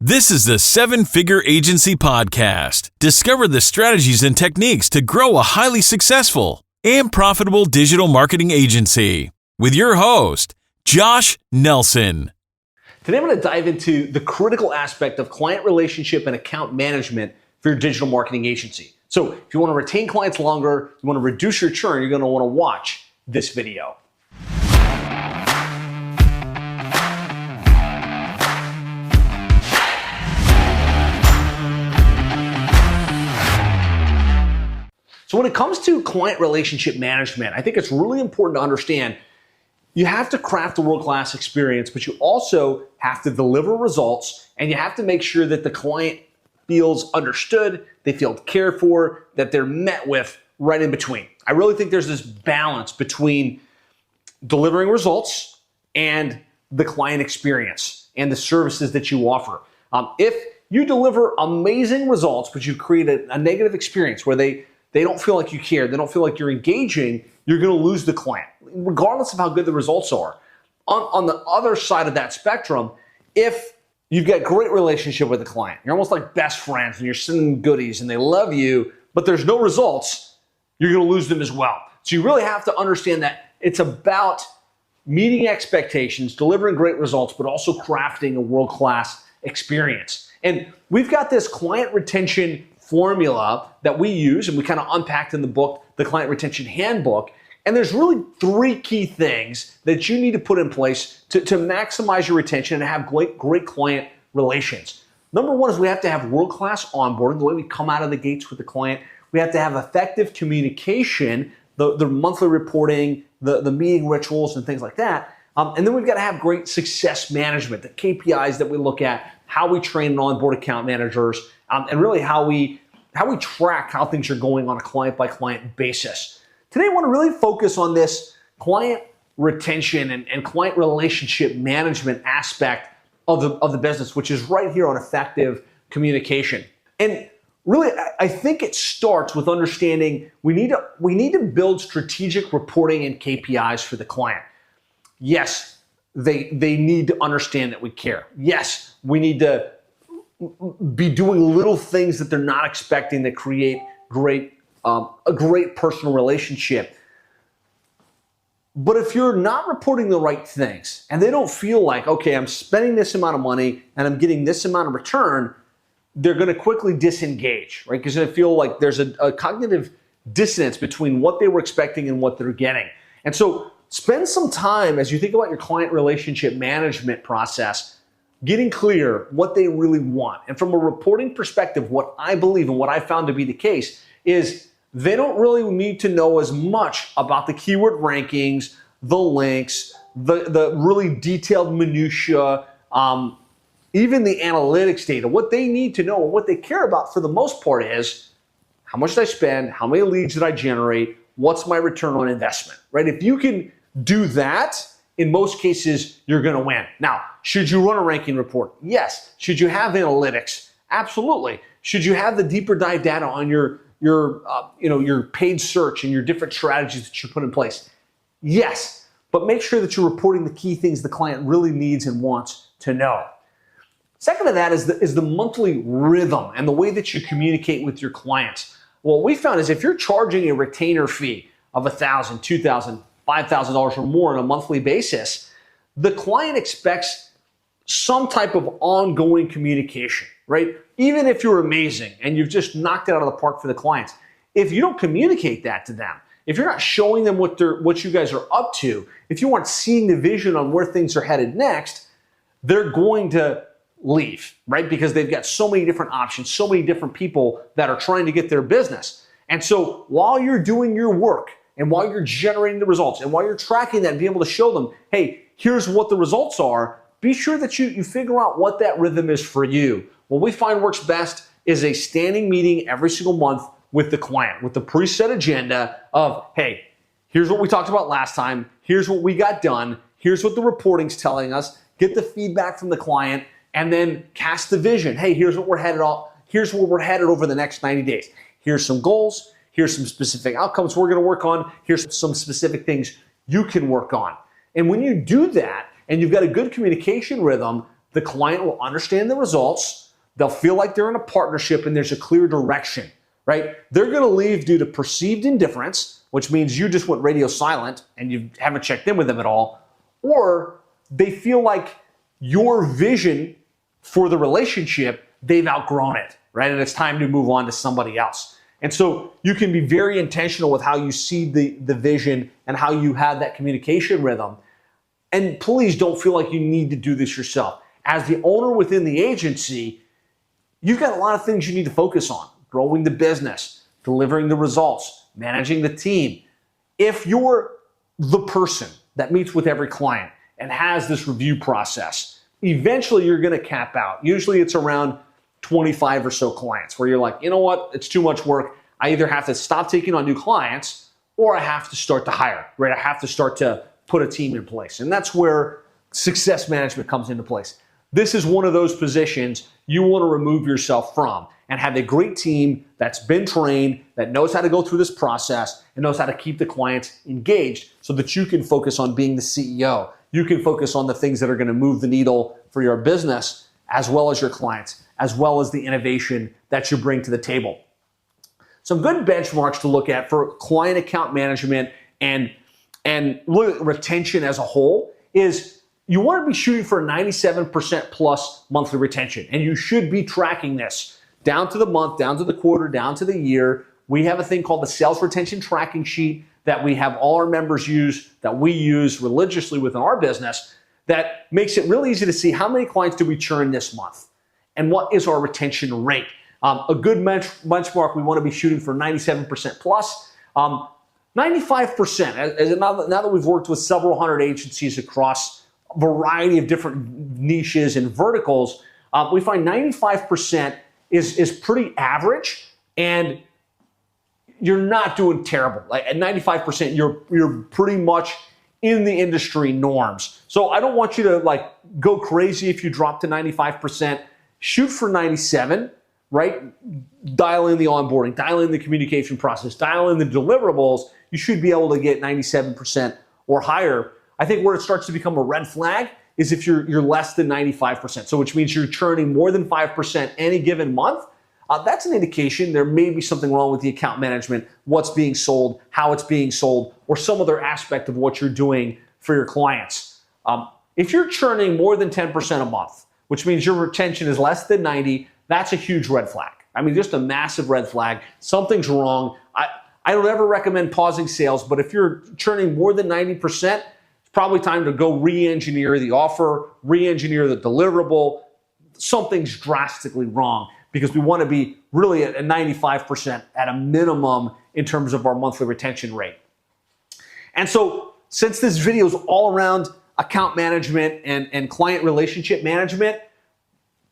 This is the Seven Figure Agency Podcast. Discover the strategies and techniques to grow a highly successful and profitable digital marketing agency with your host, Josh Nelson. Today, I'm going to dive into the critical aspect of client relationship and account management for your digital marketing agency. So if you want to retain clients longer, you want to reduce your churn, you're going to want to watch this video. So when it comes to client relationship management, I think it's really important to understand you have to craft a world-class experience, but you also have to deliver results, and you have to make sure that the client feels understood, they feel cared for, that they're met with right in between. I really think there's this balance between delivering results and the client experience and the services that you offer. If you deliver amazing results, but you create a negative experience where they don't feel like you care, they don't feel like you're engaging, you're going to lose the client, regardless of how good the results are. On the other side of that spectrum, if you've got a great relationship with the client, you're almost like best friends and you're sending them goodies and they love you, but there's no results, you're going to lose them as well. So you really have to understand that it's about meeting expectations, delivering great results, but also crafting a world-class experience. And we've got this client retention formula that we use, and we kind of unpacked in the book, the Client Retention Handbook. And there's really three key things that you need to put in place to maximize your retention and have great client relations. Number one is we have to have world-class onboarding, the way we come out of the gates with the client. We have to have effective communication, the monthly reporting, the meeting rituals and things like that. And then we've got to have great success management, the KPIs that we look at, how we train and onboard account managers, and really how we track how things are going on a client-by-client basis. Today, I want to really focus on this client retention and client relationship management aspect of the business, which is right here on effective communication. And really, I think it starts with understanding we need to build strategic reporting and KPIs for the client. Yes, they need to understand that we care. Yes, we need to be doing little things that they're not expecting that create a great personal relationship. But if you're not reporting the right things and they don't feel like, okay, I'm spending this amount of money and I'm getting this amount of return, they're going to quickly disengage, right? Because they feel like there's a cognitive dissonance between what they were expecting and what they're getting. And so spend some time as you think about your client relationship management process, getting clear what they really want. And from a reporting perspective, what I believe and what I found to be the case is they don't really need to know as much about the keyword rankings, the links, the really detailed minutia, even the analytics data. What they need to know and what they care about for the most part is how much did I spend, how many leads did I generate, what's my return on investment, right? If you can do that, in most cases, you're going to win. Now, should you run a ranking report? Yes. Should you have analytics? Absolutely. Should you have the deeper dive data on your paid search and your different strategies that you put in place? Yes. But make sure that you're reporting the key things the client really needs and wants to know. Second to that is the monthly rhythm and the way that you communicate with your clients. What we found is if you're charging a retainer fee of $1,000, $2,000, $5,000 or more on a monthly basis, the client expects some type of ongoing communication, right? Even if you're amazing and you've just knocked it out of the park for the clients, if you don't communicate that to them, if you're not showing them what you guys are up to, if you aren't seeing the vision on where things are headed next, they're going to leave, right? Because they've got so many different options, so many different people that are trying to get their business. And so while you're doing your work, and while you're generating the results, and while you're tracking that and being able to show them, hey, here's what the results are, be sure that you figure out what that rhythm is for you. What we find works best is a standing meeting every single month with the client, with the preset agenda of, hey, here's what we talked about last time, here's what we got done, here's what the reporting's telling us, get the feedback from the client, and then cast the vision. Hey, here's what we're headed over the next 90 days. Here's some goals. Here's some specific outcomes we're going to work on. Here's some specific things you can work on. And when you do that and you've got a good communication rhythm, the client will understand the results. They'll feel like they're in a partnership and there's a clear direction, right? They're going to leave due to perceived indifference, which means you just went radio silent and you haven't checked in with them at all, or they feel like your vision for the relationship, they've outgrown it, right? And it's time to move on to somebody else. And so you can be very intentional with how you see the vision and how you have that communication rhythm. And please don't feel like you need to do this yourself. As the owner within the agency, you've got a lot of things you need to focus on. Growing the business, delivering the results, managing the team. If you're the person that meets with every client and has this review process, eventually you're going to cap out. Usually it's around 25 or so clients where you're like, you know what, it's too much work. I either have to stop taking on new clients or I have to start to hire, right? I have to start to put a team in place. And that's where success management comes into place. This is one of those positions you want to remove yourself from and have a great team that's been trained, that knows how to go through this process and knows how to keep the clients engaged so that you can focus on being the CEO. You can focus on the things that are going to move the needle for your business as well as your clients, as well as the innovation that you bring to the table. Some good benchmarks to look at for client account management and look at retention as a whole is you want to be shooting for a 97% plus monthly retention. And you should be tracking this down to the month, down to the quarter, down to the year. We have a thing called the sales retention tracking sheet that we have all our members use, that we use religiously within our business, that makes it really easy to see how many clients do we churn this month and what is our retention rate. A good benchmark, we want to be shooting for 97% plus. 95%, now that we've worked with several hundred agencies across a variety of different niches and verticals, we find 95% is pretty average, and you're not doing terrible. Like at 95%, you're pretty much in the industry norms. So I don't want you to go crazy if you drop to 95%. Shoot for 97, right? Dial in the onboarding, dial in the communication process, dial in the deliverables. You should be able to get 97% or higher. I think where it starts to become a red flag is if you're less than 95%. So which means you're churning more than 5% any given month. That's an indication there may be something wrong with the account management, what's being sold, how it's being sold, or some other aspect of what you're doing for your clients. If you're churning more than 10% a month, which means your retention is less than 90, that's a huge red flag. I mean, just a massive red flag. Something's wrong. I don't ever recommend pausing sales, but if you're churning more than 90%, it's probably time to go re-engineer the offer, re-engineer the deliverable. Something's drastically wrong because we want to be really at 95% at a minimum in terms of our monthly retention rate. And so since this video is all around account management and client relationship management,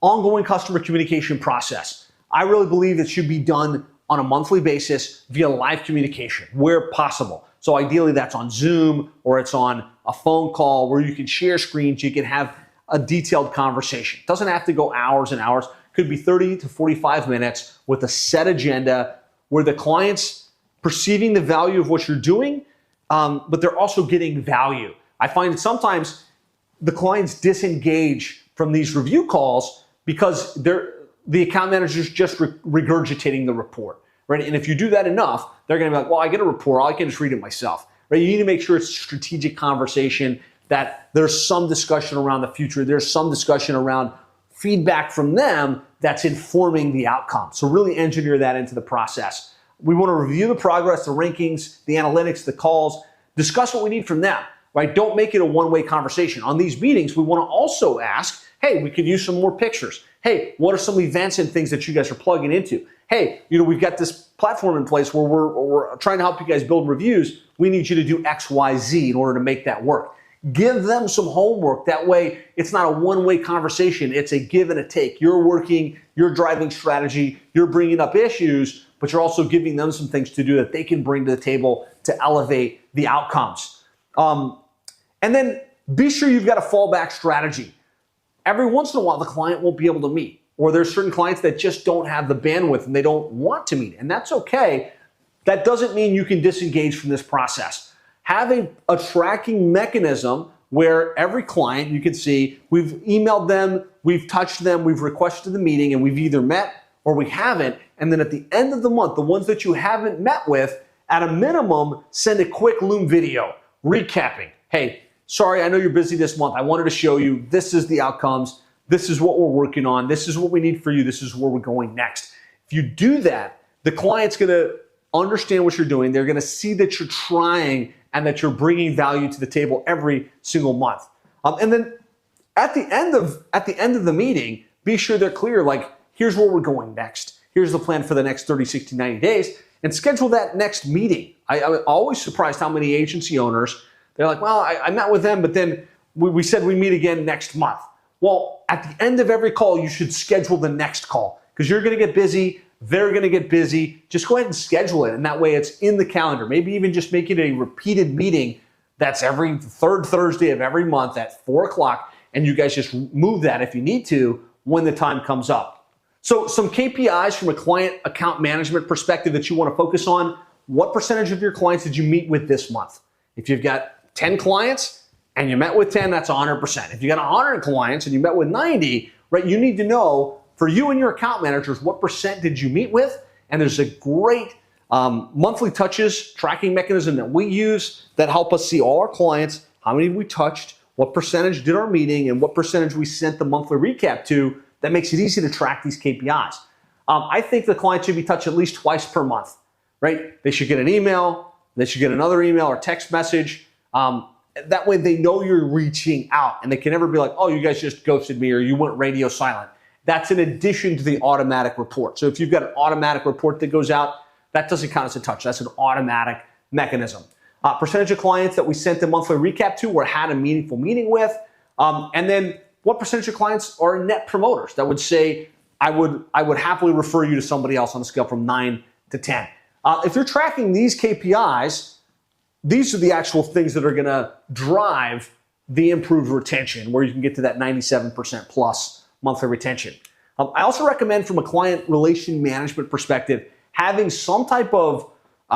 ongoing customer communication process, I really believe it should be done on a monthly basis via live communication where possible. So ideally that's on Zoom or it's on a phone call where you can share screens, you can have a detailed conversation. It doesn't have to go hours and hours. It could be 30 to 45 minutes with a set agenda where the client's perceiving the value of what you're doing, but they're also getting value. I find that sometimes the clients disengage from these review calls because the account manager's just regurgitating the report, right? And if you do that enough, they're going to be like, well, I get a report, I can just read it myself, right? You need to make sure it's a strategic conversation, that there's some discussion around the future, there's some discussion around feedback from them that's informing the outcome. So really engineer that into the process. We want to review the progress, the rankings, the analytics, the calls, discuss what we need from them, right? Don't make it a one-way conversation. On these meetings, we want to also ask, hey, we could use some more pictures. Hey, what are some events and things that you guys are plugging into? Hey, we've got this platform in place where we're trying to help you guys build reviews. We need you to do X, Y, Z in order to make that work. Give them some homework. That way, it's not a one-way conversation. It's a give and a take. You're working, you're driving strategy, you're bringing up issues, but you're also giving them some things to do that they can bring to the table to elevate the outcomes. And then be sure you've got a fallback strategy. Every once in a while, the client won't be able to meet, or there's certain clients that just don't have the bandwidth and they don't want to meet, and that's okay. That doesn't mean you can disengage from this process. Have a tracking mechanism where every client, you can see, we've emailed them, we've touched them, we've requested the meeting, and we've either met or we haven't. And then at the end of the month, the ones that you haven't met with, at a minimum, send a quick Loom video recapping. Hey, sorry, I know you're busy this month. I wanted to show you this is the outcomes. This is what we're working on. This is what we need for you. This is where we're going next. If you do that, the client's going to understand what you're doing. They're going to see that you're trying and that you're bringing value to the table every single month. And then at the end of the meeting, be sure they're clear, like, here's where we're going next. Here's the plan for the next 30, 60, 90 days, and schedule that next meeting. I'm always surprised how many agency owners, they're like, well, I met with them, but then we said we meet again next month. Well, at the end of every call, you should schedule the next call because you're going to get busy. They're going to get busy. Just go ahead and schedule it. And that way it's in the calendar. Maybe even just make it a repeated meeting that's every third Thursday of every month at 4 o'clock. And you guys just move that if you need to when the time comes up. So some KPIs from a client account management perspective that you want to focus on. What percentage of your clients did you meet with this month? If you've got 10 clients and you met with 10, that's 100%. If you got 100 clients and you met with 90, right, you need to know for you and your account managers, what percent did you meet with? And there's a great monthly touches tracking mechanism that we use that help us see all our clients, how many we touched, what percentage did our meeting, and what percentage we sent the monthly recap to. That makes it easy to track these KPIs. I think the client should be touched at least twice per month, right? They should get an email, they should get another email or text message. That way they know you're reaching out and they can never be like, oh, you guys just ghosted me or you went radio silent. That's in addition to the automatic report. So if you've got an automatic report that goes out, that doesn't count as a touch. That's an automatic mechanism. Percentage of clients that we sent the monthly recap to or had a meaningful meeting with. And then what percentage of clients are net promoters that would say, I would happily refer you to somebody else on a scale from 9 to 10. If you're tracking these KPIs, these are the actual things that are going to drive the improved retention where you can get to that 97% plus monthly retention. I also recommend from a client relation management perspective, having some type of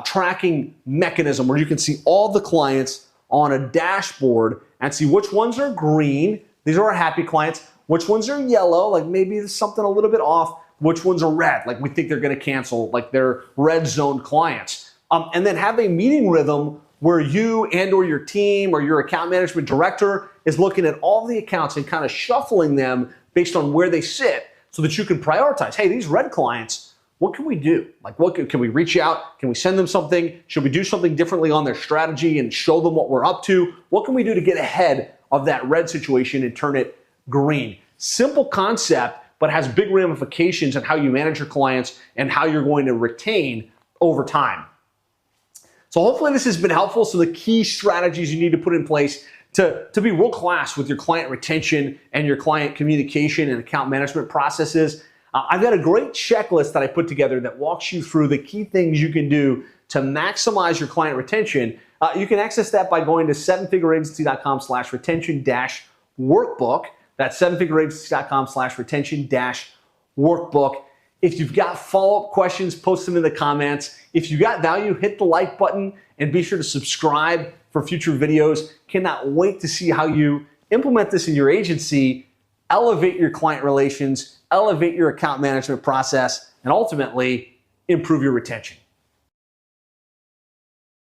tracking mechanism where you can see all the clients on a dashboard and see which ones are green. These are our happy clients. Which ones are yellow, like maybe there's something a little bit off. Which ones are red, like we think they're going to cancel, like they're red zone clients. And then have a meeting rhythm where you and or your team or your account management director is looking at all the accounts and kind of shuffling them based on where they sit so that you can prioritize, hey, these red clients, what can we do? Like, what can we reach out? Can we send them something? Should we do something differently on their strategy and show them what we're up to? What can we do to get ahead of that red situation and turn it green? Simple concept, but has big ramifications on how you manage your clients and how you're going to retain over time. So hopefully this has been helpful. So the key strategies you need to put in place to be world-class with your client retention and your client communication and account management processes. I've got a great checklist that I put together that walks you through the key things you can do to maximize your client retention. You can access that by going to sevenfigureagency.com/retention-workbook. That's sevenfigureagency.com/retention-workbook. If you've got follow-up questions, post them in the comments. If you got value, hit the like button and be sure to subscribe for future videos. Cannot wait to see how you implement this in your agency, elevate your client relations, elevate your account management process, and ultimately improve your retention.